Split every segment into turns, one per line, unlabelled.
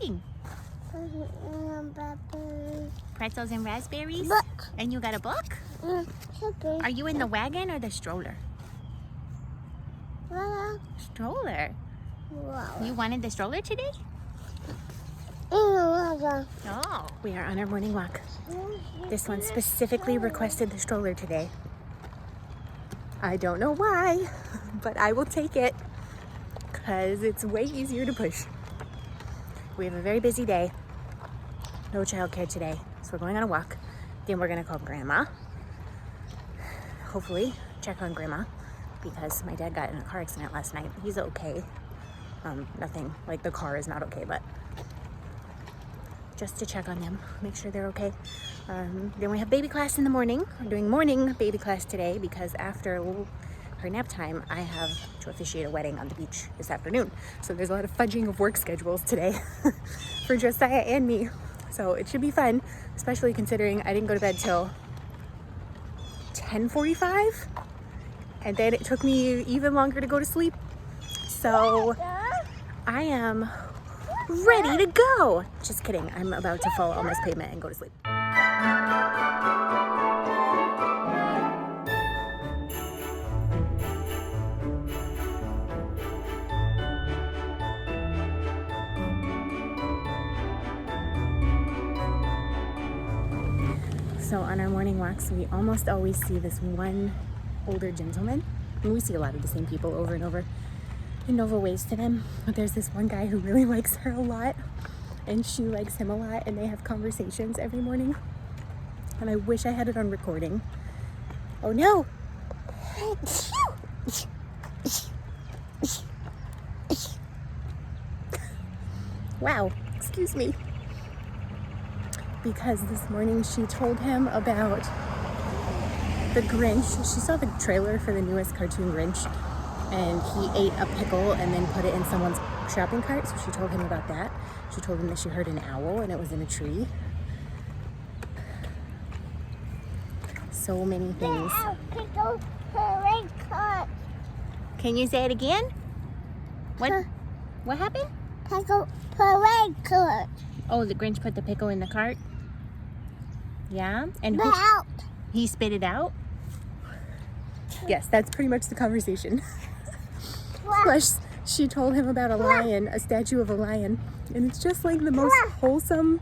eating? Pretzels and raspberries?
Book.
And you got a book? Are you in the wagon or the stroller? Stroller. You wanted the stroller today? Oh, we are on our morning walk. This one specifically requested the stroller today. I don't know why, but I will take it because it's way easier to push. We have a very busy day. No childcare today, so we're going on a walk. Then we're gonna call Grandma. Hopefully check on Grandma because my dad got in a car accident last night. He's okay. Nothing like the car is not okay, but just to check on them, make sure they're okay. Then we have baby class in the morning. We're doing morning baby class today because after her nap time, I have to officiate a wedding on the beach this afternoon. So there's a lot of fudging of work schedules today for Josiah and me. So it should be fun, especially considering I didn't go to bed till 10:45, and then it took me even longer to go to sleep. So I am ready to go. Just kidding. I'm about to fall on this pavement and go to sleep. So on our morning walks, we almost always see this one older gentleman. And we see a lot of the same people over and over in Nova waves to them. But there's this one guy who really likes her a lot, and she likes him a lot, and they have conversations every morning. And I wish I had it on recording. Oh no! Wow, excuse me. Because this morning she told him about the Grinch. She saw the trailer for the newest cartoon Grinch, and he ate a pickle and then put it in someone's shopping cart. So she told him about that. She told him that she heard an owl and it was in a tree. So many things. Can you say it again? What happened?
Pickle parade cart.
Oh, the Grinch put the pickle in the cart? Yeah? And he spit it out? Yes, that's pretty much the conversation. Plus, she told him about a lion, a statue of a lion. And it's just like the most wholesome,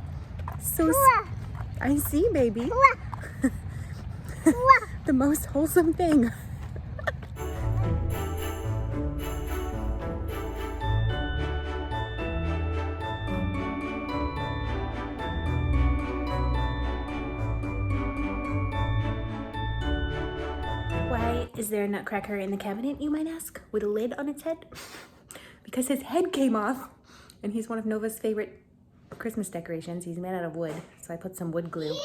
I see, baby. The most wholesome thing. Why is there a nutcracker in the cabinet, you might ask, with a lid on its head? Because his head came off, and he's one of Nova's favorite Christmas decorations. He's made out of wood, so I put some wood glue.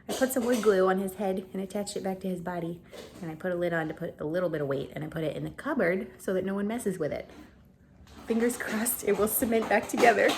I put some wood glue on his head and attached it back to his body, and I put a lid on to put a little bit of weight, and I put it in the cupboard so that no one messes with it. Fingers crossed it will cement back together.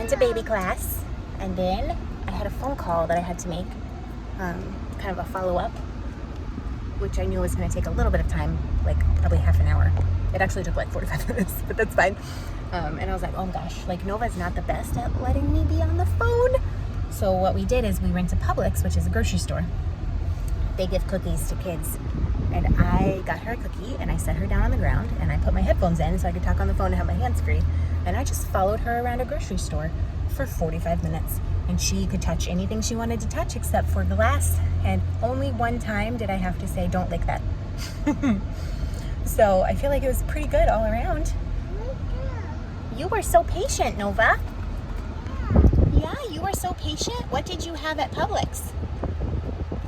went to baby class, and then I had a phone call that I had to make, kind of a follow-up, which I knew was going to take a little bit of time, like probably half an hour. It actually took like 45 minutes, but that's fine. And I was like, oh gosh, like Nova's not the best at letting me be on the phone. So what we did is we went to Publix, which is a grocery store. They give cookies to kids. And I got her a cookie and I set her down on the ground and I put my headphones in so I could talk on the phone and have my hands free. And I just followed her around a grocery store for 45 minutes. And she could touch anything she wanted to touch except for glass. And only one time did I have to say, don't lick that. So I feel like it was pretty good all around. You were so patient, Nova. Yeah, you were so patient. What did you have at Publix?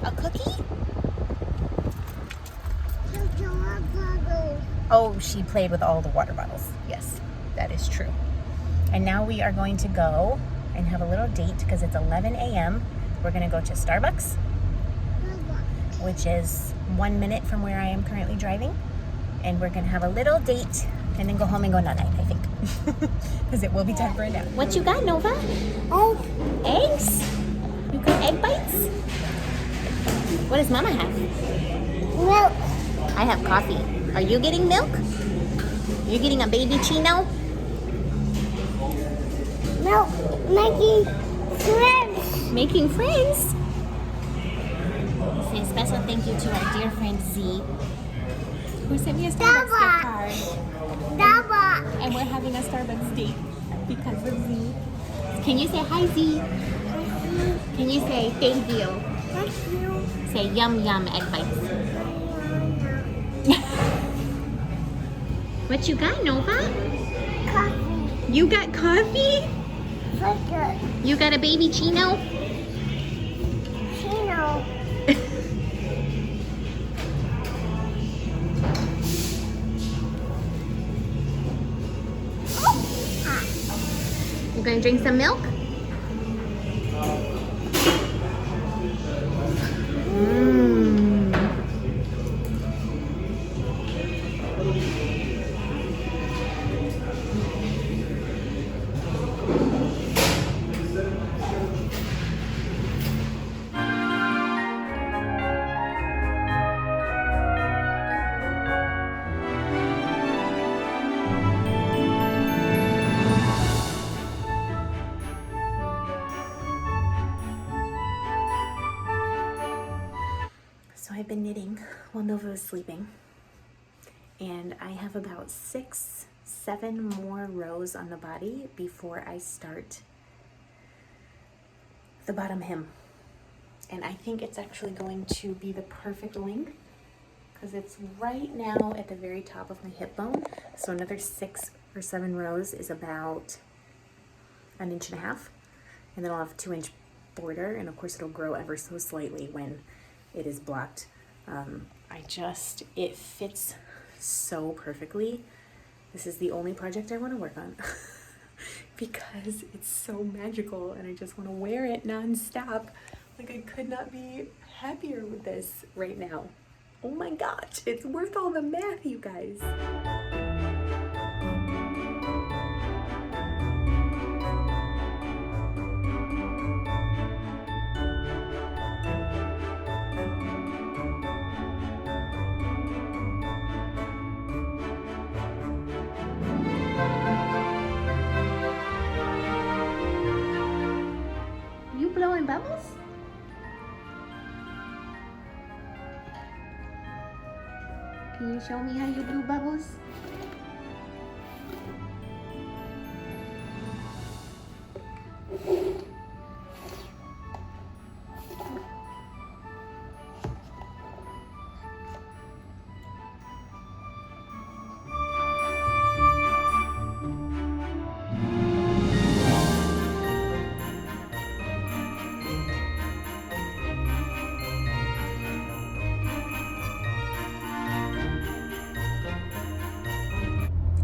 A cookie? Oh, she played with all the water bottles. Yes, that is true. And now we are going to go and have a little date because it's 11 a.m. We're going to go to Starbucks, which is 1 minute from where I am currently driving. And we're going to have a little date and then go home and go night-night, I think. Because it will be time for a nap. What you got, Nova? Eggs? You got egg bites? What does Mama have?
Milk.
I have coffee. Are you getting milk? You getting a baby chino?
Milk. Making friends.
Making friends? Say a special thank you to our dear friend Z, who sent me a Starbucks gift card. And we're having a Starbucks date because of Z. Can you say hi, Z? Can you say thank you?
Thank you.
Say yum yum egg bites. What you got, Nova?
Coffee.
You got coffee?
Sugar.
You got a baby chino?
Chino.
You gonna drink some milk? So I've been knitting while Nova was sleeping, and I have about 6-7 more rows on the body before I start the bottom hem. And I think it's actually going to be the perfect length because it's right now at the very top of my hip bone. So another 6 or 7 rows is about 1.5 inches, and then I'll have a 2-inch border, and of course it'll grow ever so slightly when it is blocked. It fits so perfectly. This is the only project I want to work on because it's so magical and I just want to wear it non-stop. Like, I could not be happier with this right now. Oh my gosh, it's worth all the math, you guys. Blowing bubbles? Can you show me how you blew bubbles?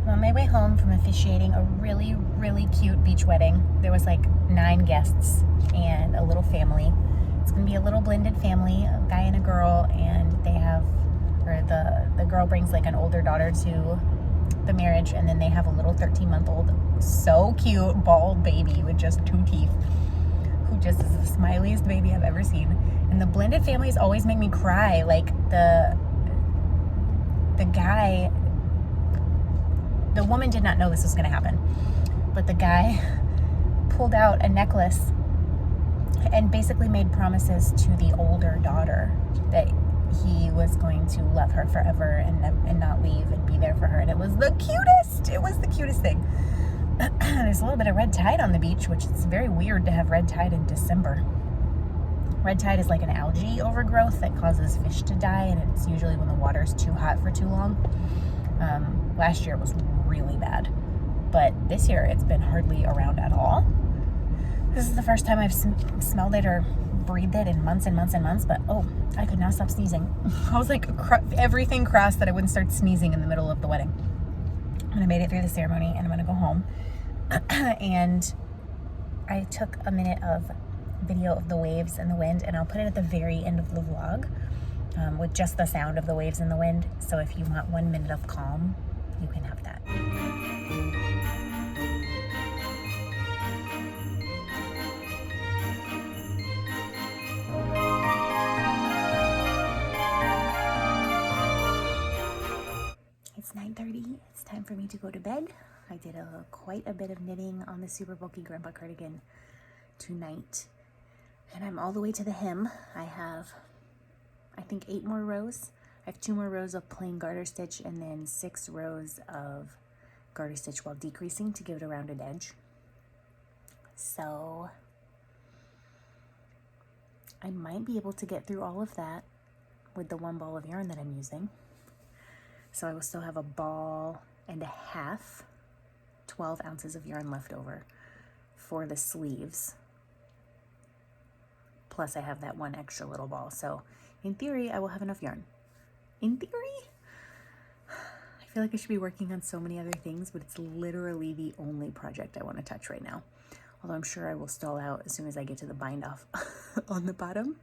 On my way home from officiating a really, really cute beach wedding. There was like 9 guests and a little family. It's gonna be a little blended family, a guy and a girl, and they have, or the girl brings like an older daughter to the marriage, and then they have a little 13-month-old, so cute, bald baby with just 2 teeth, who just is the smiliest baby I've ever seen. And the blended families always make me cry. Like the guy, the woman did not know this was going to happen, but the guy pulled out a necklace and basically made promises to the older daughter that he was going to love her forever and not leave and be there for her. And it was the cutest. It was the cutest thing. There's a little bit of red tide on the beach, which is very weird to have red tide in December. Red tide is like an algae overgrowth that causes fish to die, and it's usually when the water is too hot for too long. Last year it was really bad, but this year it's been hardly around at all. This is the first time I've smelled it or breathed it in months and months and months, but oh, I could not stop sneezing. I was like, everything crossed that I wouldn't start sneezing in the middle of the wedding. And I made it through the ceremony, and I'm gonna go home. And I took a minute of video of the waves and the wind, and I'll put it at the very end of the vlog with just the sound of the waves and the wind. So if you want 1 minute of calm, you can have that. It's 9:30. It's time for me to go to bed. I did quite a bit of knitting on the super bulky grandpa cardigan tonight, and I'm all the way to the hem. I have, I think, 8 more rows. I have 2 more rows of plain garter stitch and then 6 rows of garter stitch while decreasing to give it a rounded edge. So I might be able to get through all of that with the 1 ball of yarn that I'm using. So I will still have a ball and a half, 12 ounces of yarn left over for the sleeves. Plus I have that 1 extra little ball. So in theory, I will have enough yarn. In theory, I feel like I should be working on so many other things, but it's literally the only project I want to touch right now. Although I'm sure I will stall out as soon as I get to the bind off on the bottom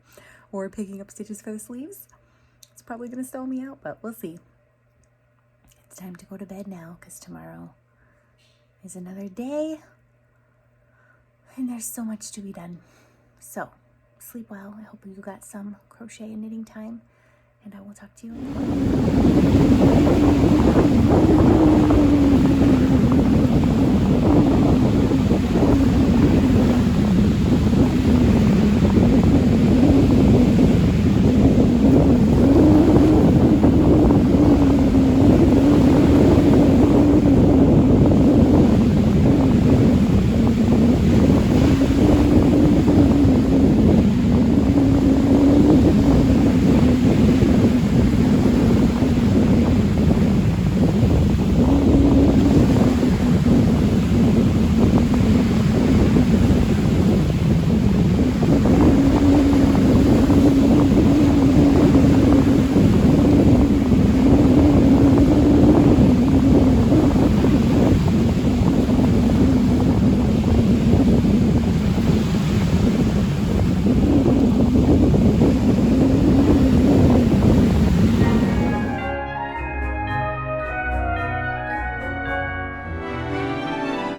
or picking up stitches for the sleeves. It's probably going to stall me out, but we'll see. It's time to go to bed now because tomorrow is another day and there's so much to be done. So sleep well. I hope you got some crochet and knitting time, and I will talk to you in the morning.